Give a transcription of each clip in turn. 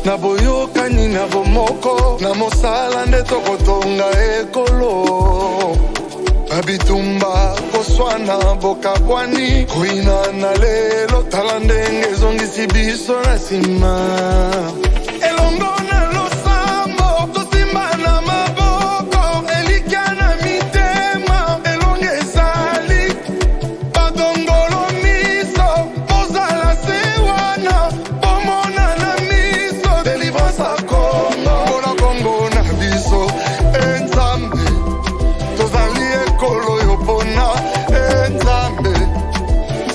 na boyokani na bomoko na mosala nde tokotonga ekolo abitumba koswana bokabwani koina na lelo tala ndenge ezongisi biso na nsima elongo na losambo tosimba na maboko elikya na mitema elonge ezali badongolo miso bozala se wana bomona na miso délivrance a Congo mpona Congo na biso enzambe tozali ekolo yo mpona enzambe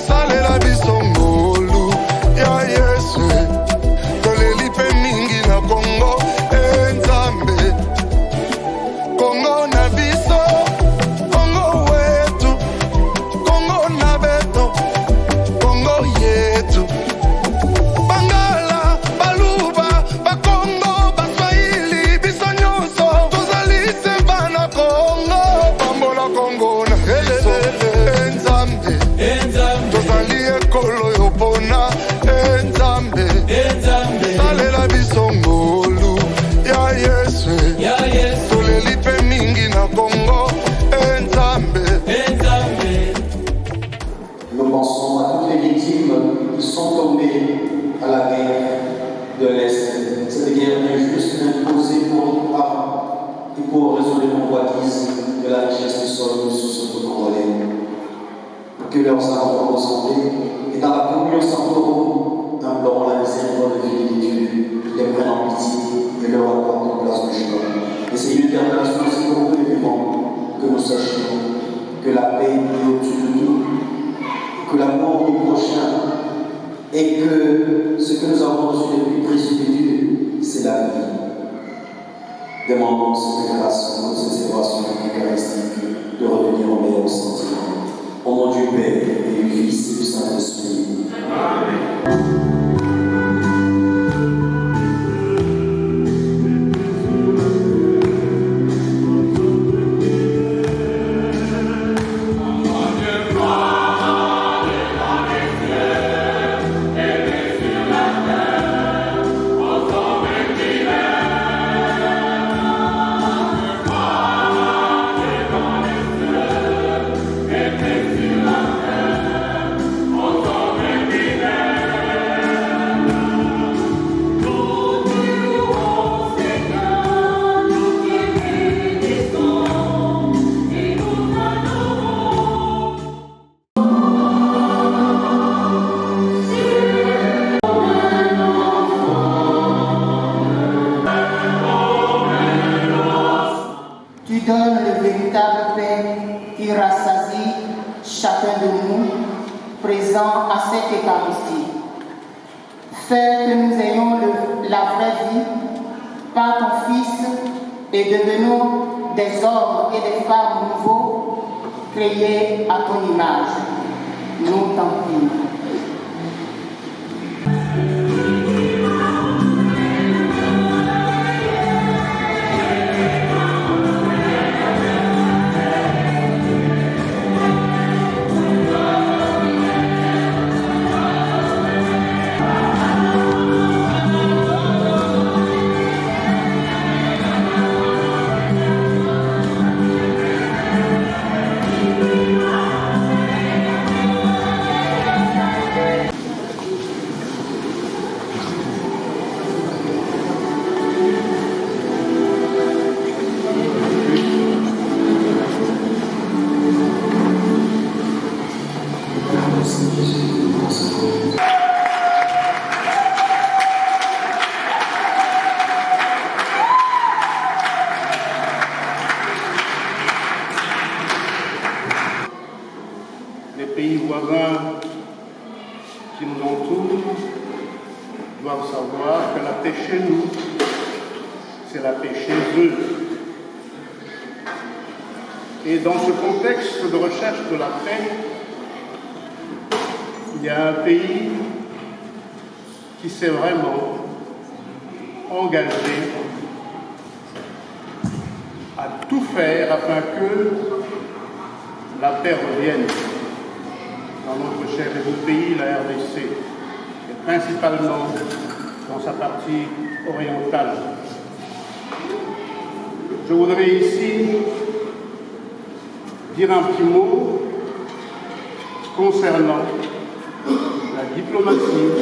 salela biso ngolu ya Yesu toleli mpe mingi na Congo enzambe Congo na biso Congo wetu Congo na beto Congo yetu Bangala baluba bakongo baswahili biso nyonso tozali semba na Congo pambola Congo na biso enzambe tozali ekolo yo mpona enzambe salela biso ngolu ya Yesu toleli mpe mingi na Congo enzambe. Nous pensons à toutes les victimes qui sont tombées à la guerre de l'Est. Cette guerre injuste imposée pour nos parents et pour résoudre le convoitise de la richesse du sol sous ce congolais. Que leurs âmes reposent en paix et dans la communion sans torrent, implorons la miséricorde divine de Dieu, les prenne en pitié et leur accorde une place de choix. Et c'est une interpellation aussi pour nous les vivants, que nous sachions que la paix est au-dessus de tout, que l'amour du prochain et que ce que nous avons reçu depuis précieux de Dieu, c'est la vie. Demandons cette grâce pour ces célébrations eucharistiques de revenir au meilleur sentiment. Au nom du Père et du Fils et du Saint-Esprit. Amen. qui rassasie chacun de nous présent à cette Eucharistie. Fais que nous ayons la vraie vie par ton Fils et devenons des hommes et des femmes nouveaux créés à ton image. Nous t'en prions. Les pays voisins qui nous entourent doivent savoir que la paix chez nous, c'est la paix chez eux. Et dans ce contexte de recherche de la paix, il y a un pays qui s'est vraiment engagé à tout faire afin que la paix revienne dans notre cher et beau pays, la RDC, et principalement dans dans sa partie orientale. Je voudrais ici dire un petit mot concernant la diplomatie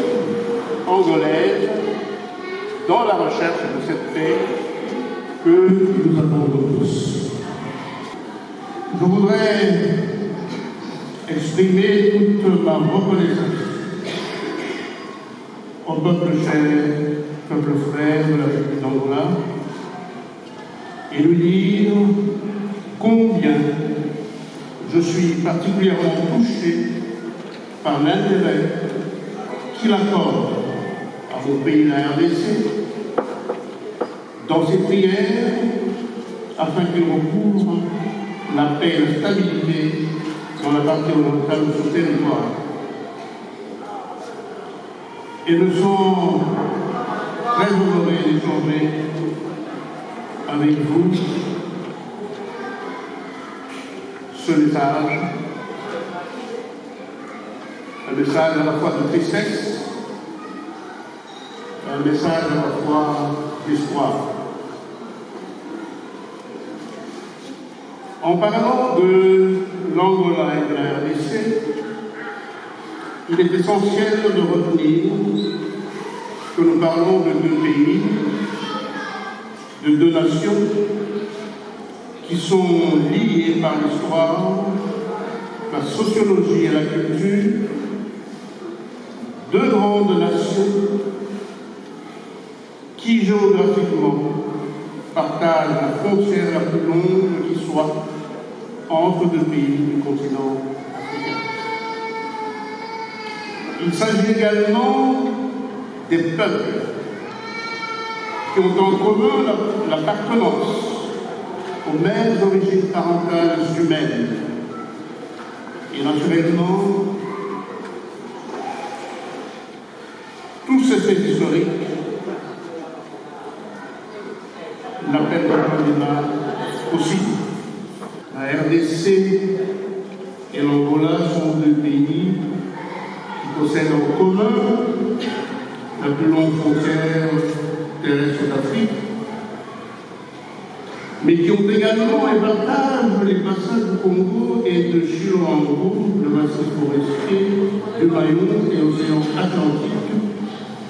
angolaise dans la recherche de cette paix que nous attendons tous. Je voudrais exprimer toute ma reconnaissance au peuple cher, peuple frère de la République d'Angola, et lui dire combien je suis particulièrement touché par l'intérêt qu'il accorde à mon pays, la RDC, dans ses prières, afin qu'il recouvre la paix et la stabilité dans la partie orientale de son territoire. Et nous sommes très honorés d'échanger avec vous ce message, un message à la fois de tristesse, un message à la fois d'espoir. En parlant de l'Angola et de la RDC, il est essentiel de retenir que nous parlons de deux pays, de deux nations qui sont liées par l'histoire, la sociologie et la culture, deux grandes nations qui géographiquement partagent la frontière la plus longue qui soit entre deux pays du continent africain. Il s'agit également des peuples qui ont en commun l'appartenance aux mêmes origines parentales humaines. Et naturellement, tous ces faits historiques l'appellent un débat aussi. La RDC et l'Angola sont deux pays qui possèdent en commun la plus longue frontière terrestre d'Afrique, mais qui ont également et partagent les passages du Congo et de Chiloango, le massif forestier, du Mayotte et l'océan Atlantique,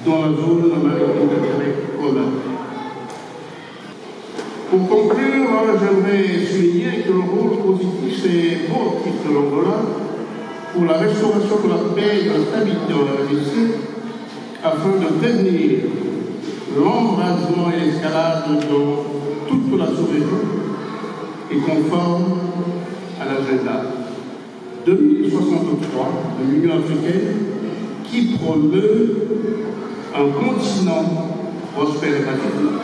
dans la zone maritime d'intérêt commun. Pour conclure, j'aimerais souligner que le rôle positif et proactif de l'Angola pour la restauration de la paix et de la stabilité en RDC, afin de prévenir l'embrasement et l'escalade dans toute la sous-région, est conforme à l'agenda 2063 de l'Union africaine qui promeut un continent prospère et pacifique.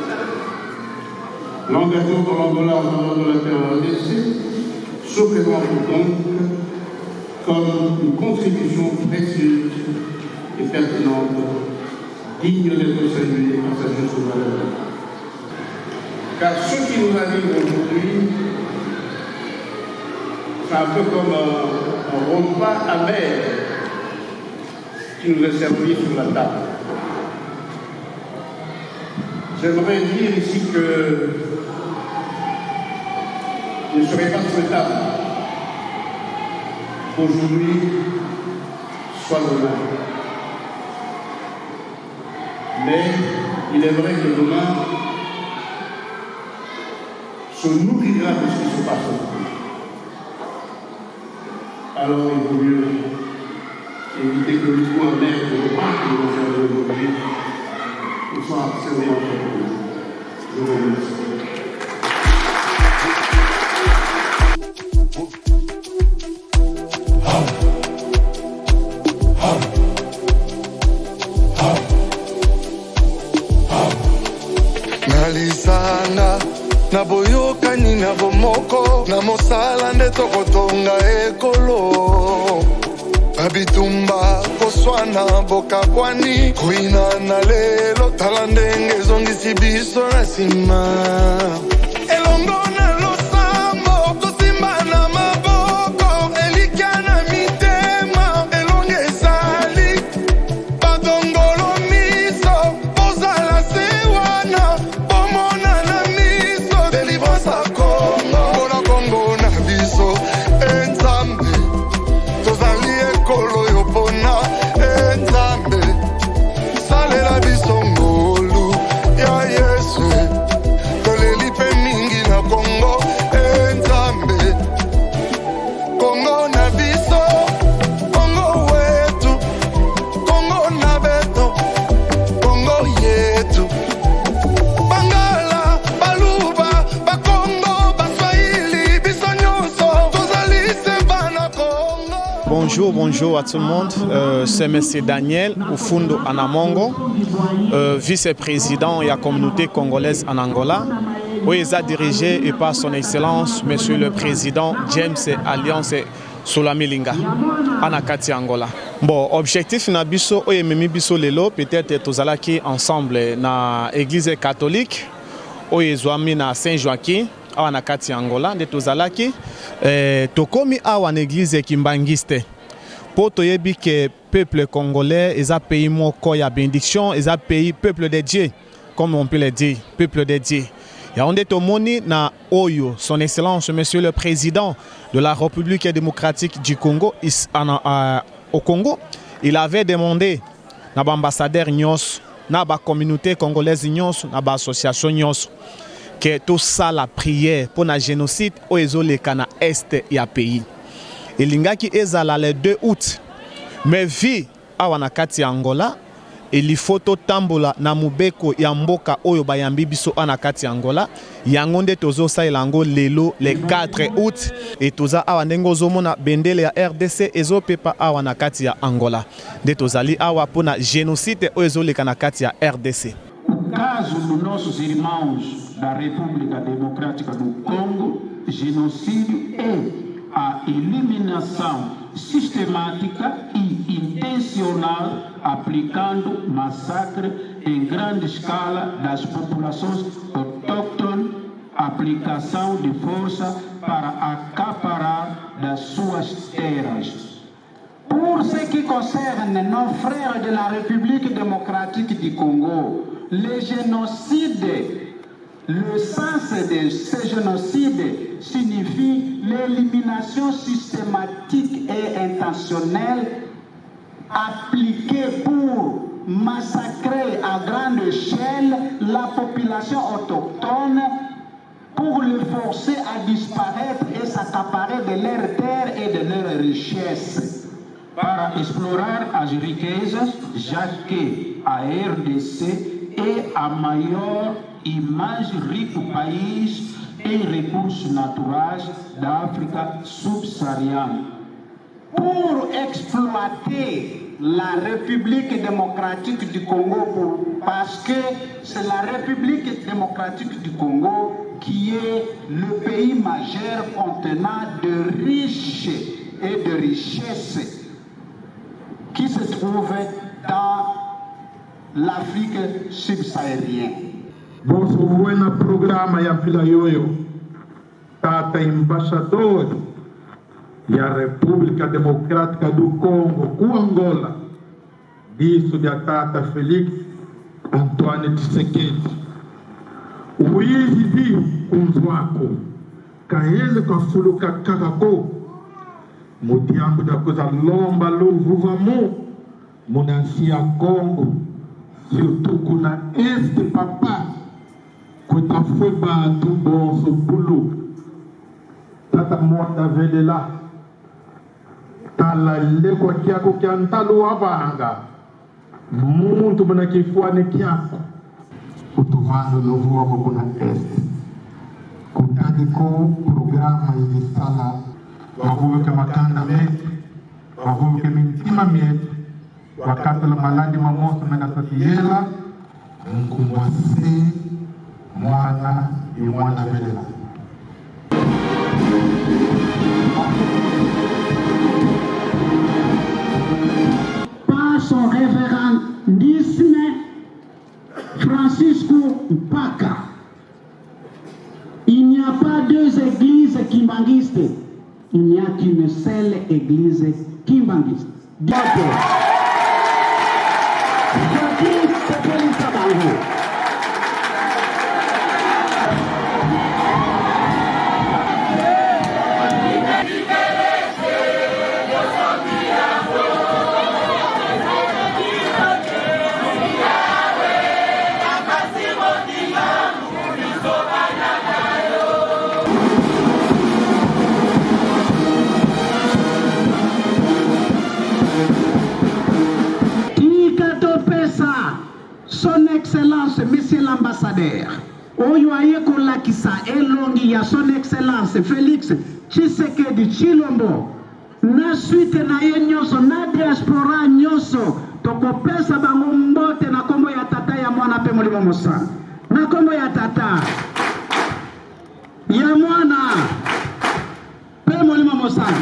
L'engagement de l'Angola en faveur de la paix en RDC se présente donc comme une contribution précieuse et pertinente, digne d'être saluée à sa juste valeur. Car ce qui nous arrive aujourd'hui, c'est un peu comme un repas amer qui nous est servi sur la table. J'aimerais dire ici que il ne serait pas souhaitable qu'aujourd'hui soit demain. Mais il est vrai que demain se nourrira de ce qui se passe aujourd'hui. Alors il vaut mieux éviter que le coup amer de repas que nous avons aujourd'hui nous soit servi entre nous. Je vous remercie. nalisana na boyokani na bomoko na mosala nde tokotonga ekolo babitumba koswana bokabwani koina na lelo tala ndenge ezongisi biso na nsima elongo na losambo tosimba na maboko elikya na mitema elongo ezali badongolo miso bonjour à tout le monde. C'est M. Daniel Ufundo Anamongo, vice-président de la communauté congolaise en Angola. Oui, il est dirigé par son Excellence, M. le Président James Alliance Solamilinga, Anakati Angola. Bon, objectif na biso oye memi biso lelo peut-être tozalaki ensemble na Église catholique oye zwami na Saint-Joachim awa na kati Angola nde tozalaki tokomi awa na Église Kimbangiste po toyebi ke peuple congolais eza pays moko ya bénédiction eza pays peuple de Dieu comme on peut le dire peuple de Dieu. Et on est au moni na Oyo, son Excellence, Monsieur le Président de la République démocratique du Congo, au Congo, il avait demandé à l'ambassadeur Nyos, à la communauté congolaise Nyos, à l'association Nyos, que tout ça la prière pour le génocide au Ezolekana Est et à pays. Et l'ingaki ezala le 2 août, mais vie à Wanakati Angola, il faut tambola na mubeko ya mboka oyo bayambi biso anakati Angola yangonde tozo sa ilango lelo le 4 août et toza awa ndengo zomona bendele ya RDC ezo pepa awa na kati ya Angola de tozali awa pona génocide oyo ezoleka na kati ya RDC. O caso dos nossos irmãos da República Democrática do Congo, genocídio é a eliminação sistemática e intencional aplicando massacre em grande escala das populações autóctones, aplicação de força para acaparar das suas terras. Pour ce qui concerne nos frères de la République démocratique du Congo, le génocide, le sens de ce génocide signifie l'élimination systématique et intentionnelle appliquée pour massacrer à grande échelle la population autochtone, pour les forcer à disparaître et s'accaparer de leurs terres et de leurs richesses, para explorar as riquezas, já que a RDC é a maior e mais rico país em recursos naturais da África subsaariana. Pour exploiter la République démocratique du Congo, parce que c'est la République démocratique du Congo qui est le pays majeur contenant de riches et de richesses qui se trouvent dans l'Afrique subsaharienne. Você na programa ya vila yoyo tata embaixador ya República Democrática do Congo ku Angola disso de tata Félix Antoine Tshisekedi uizi unzwako kaele kafuluka kakako mutiambu da koza lomba louvuvamo monansia Congo surtout kuna este papa Kota foi batu bonso bulu tata mota velela tala leko kyako kyantalo abanga muntu muna kifuane kyako utuvando novo wako kuna este kutadi ko programa hivi sala wavuke makanda meti wavuke mintima meti wakati la maladi mamoto na kasatiela mkumwase mwana et mwana velela. Par son révérendisme, Francisco Mpaka, il n'y a pas deux églises kimbangistes, il n'y a qu'une seule église kimbangiste. D'accord. Joaquim Pepeli Sabango. Son Excellence, Monsieur l'ambassadeur, Oyoaye Kolakisa Elongi ya Son Excellence Félix Tshisekedi Tshilombo, na suite na ye nyonso na diaspora nyonso tokopesa bango mbote na kombo ya tata ya mwana pe molimo mosala na kombo ya tata ya mwana pe molimo mosala.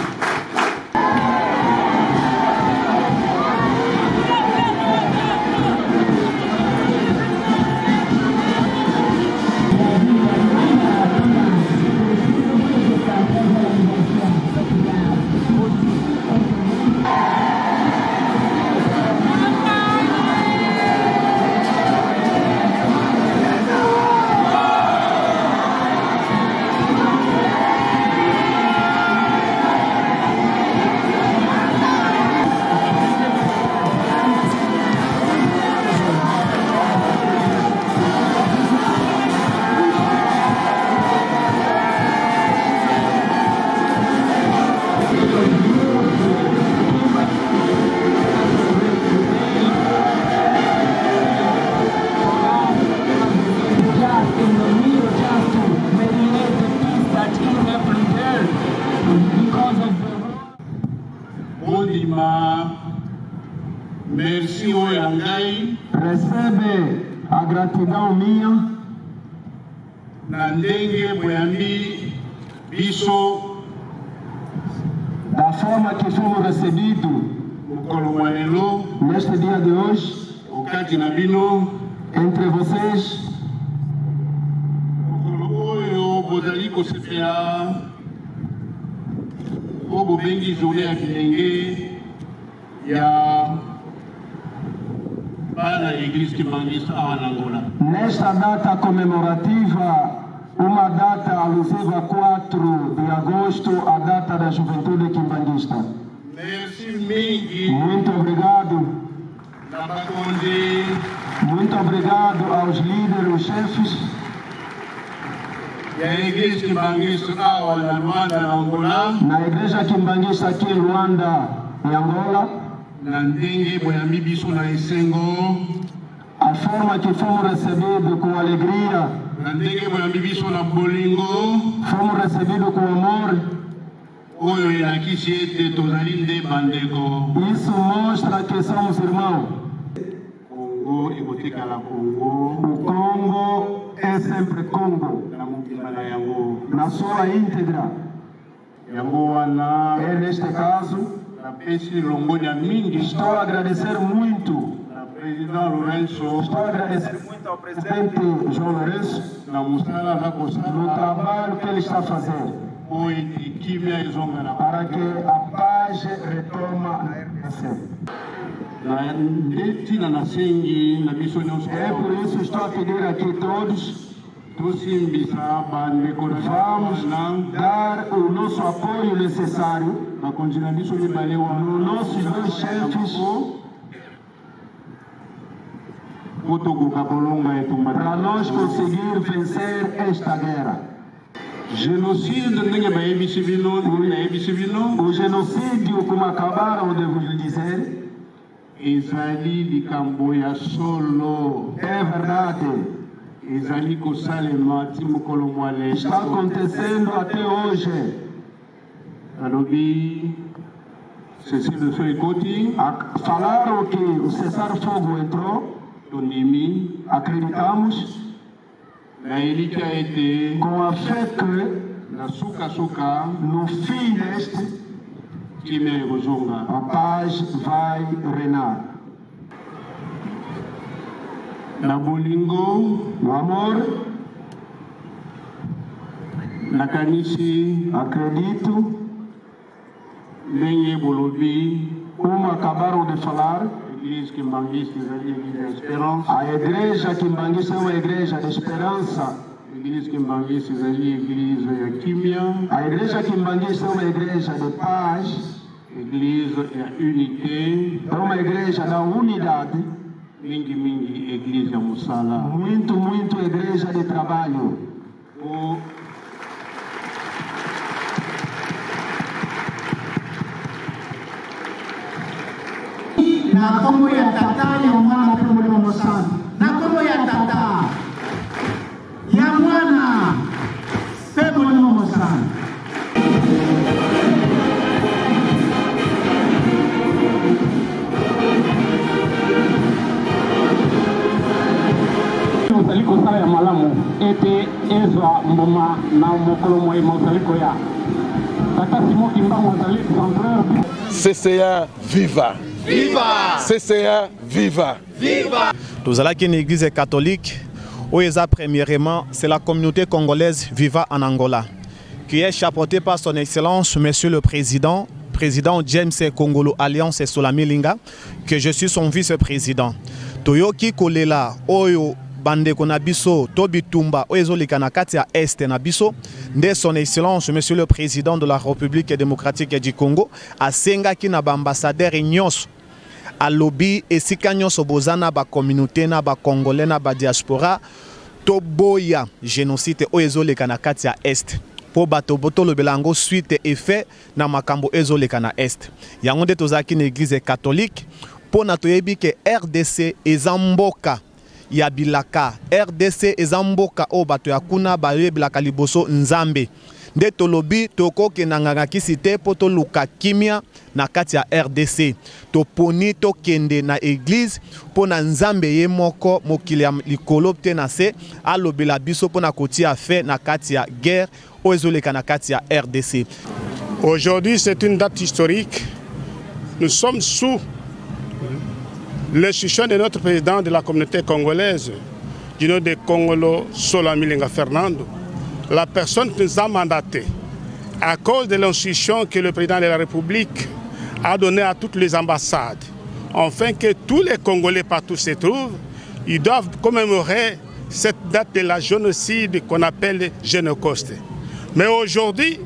Merci Oyangai. Recebe a gratidão minha Na ndenge boyambi biso da forma que fomos recebidos mukolo wa lelo neste dia de hoje okati na bino entre vocês. mukolo oyo bozali kosepela o bobengi journée ya bilenge ya bana ya Église Kimbangisa awa na Angola. Nesta data comemorativa, uma data alusiva 4 de agosto, a data da juventude quimbanguista. Merci mingi Muito obrigado. na bakonzi Muito obrigado aos líderes, os chefes ya Église Kimbangisa awa na Luanda na Angola na igreja quimbanguista aqui em Luanda, em Angola, na ndenge boyambi biso na esengo a forma que fomos recebidos com alegria, na ndenge boyambi biso na bolingo fomos recebidos com amor. oyo elakisi ete tozali nde bandeko. Isso mostra que somos irmãos. Congo ekotikala Congo O Congo é sempre Congo, na mobimba na yango na sua íntegra. yango wana É neste caso, napesi longoni ya mingi estou a agradecer muito. na président Lourenço Estou a agradecer muito ao presidente João Lourenço na mosala aza no kosala trabalho que ele está fazendo po ete kimia ezonga na para que a paz retoma na RDC. na nde ntina nasengi na biso nyonso É por isso que estou a pedir aqui todos, tosimbisa bandeko na vamos na dar o nosso apoio necessário bakonzi na biso mibale nos wana nossos dois chefes po tokoka kolonga etumba para nós conseguir vencer esta guerra. génocide ndenge bayebisi bino ndenge nayebisi bino O genocídio, como acabaram de vos dizer, ezali likambo ya solo é verdade. ezali kosalema ti mokolo mwa Está lelo acontecendo até hoje. alobi cessez-le-feu ekoti Falaram que o cessar-fogo entrou, tondimi acreditamos, na elikya ete com a fé que na sukasuka no fim deste, kimia ekozonga a paz vai reinar. na bolingo No amor, nakanisi acredito, ndenge bolobi como acabaram de falar, église kimbangisi ezali église ya espérance a igreja quimbanguista é uma igreja de esperança. église kimbangisi ezali église ya kimia A igreja quimbanguista é uma igreja de paz, église ya unité é uma igreja da unidade, mingi église ya mosala muito igreja de trabalho. po na kombo ya tata ya mwana pe molimo mosala na kombo ya tata ya mwana pe molimo mosala. malamu ete ezwa mboma na mokolo moye mozali koya tata Simon Kimbangu azali centraire. CCA viva! Viva! CCA viva! Viva! Nous allons une église catholique où premièrement c'est la communauté congolaise Viva en Angola qui est chapeautée par son excellence monsieur le président James Kongolo Alliance Solami Linga, que je suis son vice-président. Toyoki kolela oyo bandeko na biso to bitumba oyo likana kati ya este na biso nde son excellence monsieur le président de la République démocratique du Congo asengaki na ambassadeur nyonso alobi esika nyonso bozana ba communauté na ba congolais na ba diaspora to boya génocide oyo likana kati ya este po bato botolo belango suite effet na makambo ezoleka na est yango nde tozaki na église catholique po na toyebi ke RDC ezamboka ya bilaka RDC ezamboka o bato ya kuna bayebilaka liboso nzambe nde tolobi tokoke na ngangakisi te po toluka kimia na kati ya RDC toponi tokende na église po na nzambe ye moko mokili ya likolo te na se alobela biso po na kotia fe na kati ya guerre na kati ya RDC. Aujourd'hui, c'est une date historique. Nous sommes sous l'instruction de notre président de la communauté congolaise, du nom de Kongolo Solami Linga Fernando, la personne qui nous a mandaté, à cause de l'instruction que le président de la République a donnée à toutes les ambassades, afin que tous les Congolais partout se trouvent, ils doivent commémorer cette date de la génocide qu'on appelle Génocoste. Mais aujourd'hui,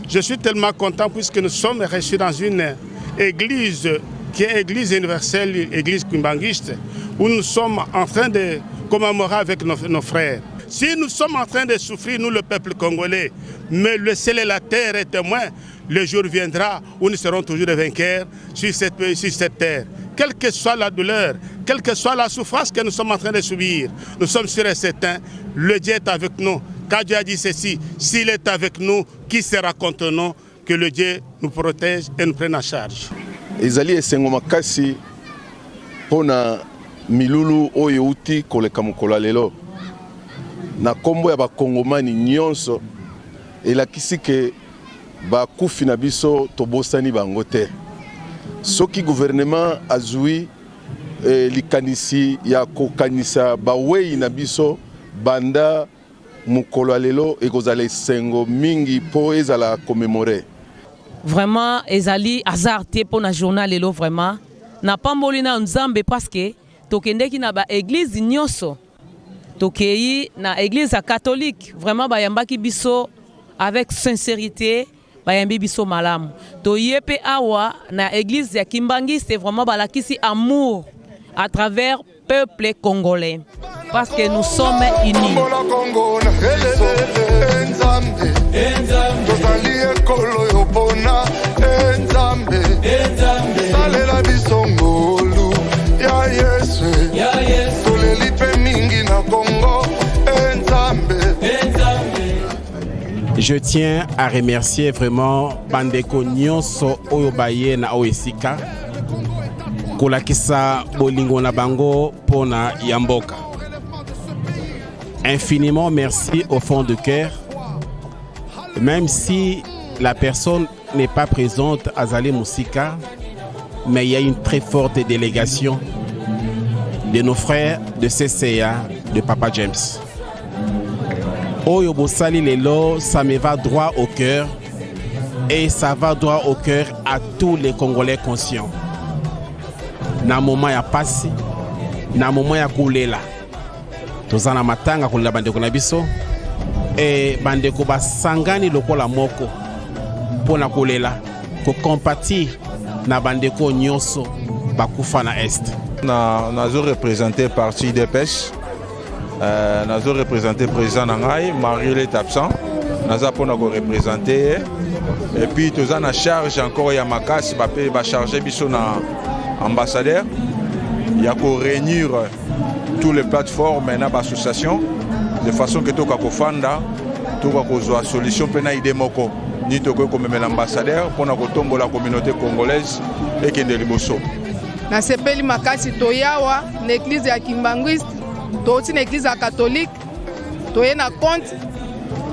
je suis tellement content puisque nous sommes reçus dans une église qui est église universelle, église kimbanguiste, où nous sommes en train de commémorer avec nos frères. Si nous sommes en train de souffrir, nous le peuple congolais, mais le ciel et la terre est témoin, le jour viendra où nous serons toujours des vainqueurs sur cette terre. Quelle que soit la douleur, quelle que soit la souffrance que nous sommes en train de subir, nous sommes sûrs et certains, le Dieu est avec nous. Car Dieu a dit ceci, s'il est avec nous, qui sera contre nous? Que le Dieu nous protège et nous prenne en charge. Ezali esengo makasi pona milulu oyo uti koleka mokolo lelo na kombo ya bakongomani nyonso elakisi ke bakufi na biso tobosani bango te soki gouvernement azui likanisi ya kokanisa bawei na biso banda mukolo lelo ekozala esengo mingi po ezala commémorer. Vraiment ezali azarte pour na journal lelo vraiment na pamboli na nzambe parce que tokendeki na ba église nyonso tokei na église catholique vraiment bayambaki biso avec sincérité bayambi biso malamu toyepe awa na église ya Kimbangiste vraiment balakisi amour à travers peuple congolais parce que nous sommes unis. Je tiens à remercier vraiment Bandeko Nyonso Oyobaye na Oesika kolakisa bolingo na bango pona yamboka. Infiniment merci au fond de cœur. Même si la personne n'est pas présente à Zale Moussika, mais il y a une très forte délégation de nos frères de CCA, de Papa James. Oyo Bosali Lelo, ça me va droit au cœur et ça va droit au cœur à tous les Congolais conscients. Na moment ya pasi, na moment ya kulela. Tozana matanga kulela bandeko na biso et bandeko basangani lokola moko pona kulela ko compatir na bandeko nyonso bakufa na est. Nazo représenté parti des pêches. Nazo représenté président Nangai, Mariel est absent. Naza pona ko représenter et puis tozana charge encore ya makasi ba charger biso na ambassadeur. Il y a qu'à réunir toutes les plateformes et l'association de façon que tout le monde ait une solution pour aider moko ni comme l'ambassadeur pour tomber la communauté congolaise et qui est de Liboso. Na sepeli makasi toyawa na église ya Kimbanguiste, to aussi na église catholique toye na compte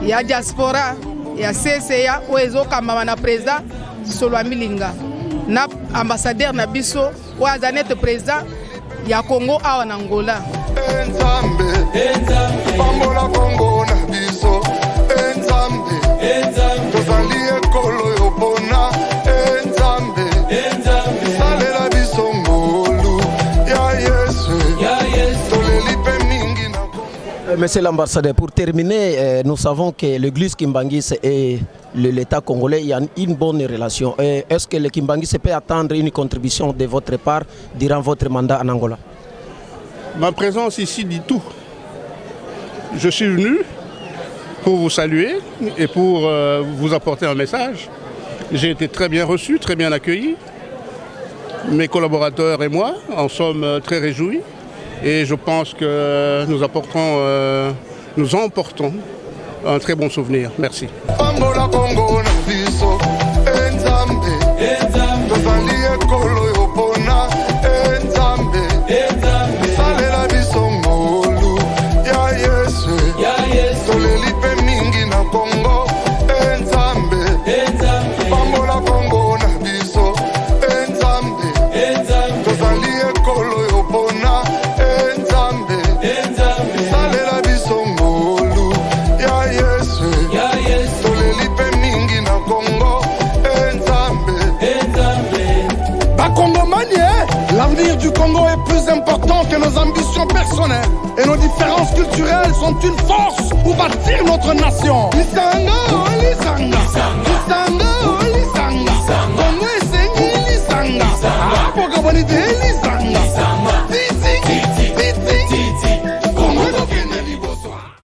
ya diaspora ya CCA oyo ezokambama na président Solwami Linga na ambassadeur na biso oyo aza nete président ya Congo awa na Angola. Pambola Congo na biso Enzambe tozali ekolo yopona Enzambe salela biso ngolu ya Yesu toleli pe mingi na. Monsieur l'ambassadeur, pour terminer, nous savons que l'église Kimbangis et l'État congolais, il y a une bonne relation. Est-ce que le Kimbangis peut attendre une contribution de votre part durant votre mandat en Angola? Ma présence ici dit tout. Je suis venu pour vous saluer et pour vous apporter un message. J'ai été très bien reçu, très bien accueilli. Mes collaborateurs et moi en sommes très réjouis et je pense que nous emportons un très bon souvenir. Merci. L'avenir du Congo est plus important que nos ambitions personnelles. Et nos différences culturelles sont une force pour bâtir notre nation. Lisanga, oh Lisanga. Lisanga, oh Lisanga. Congo est Lisanga. Lisanga.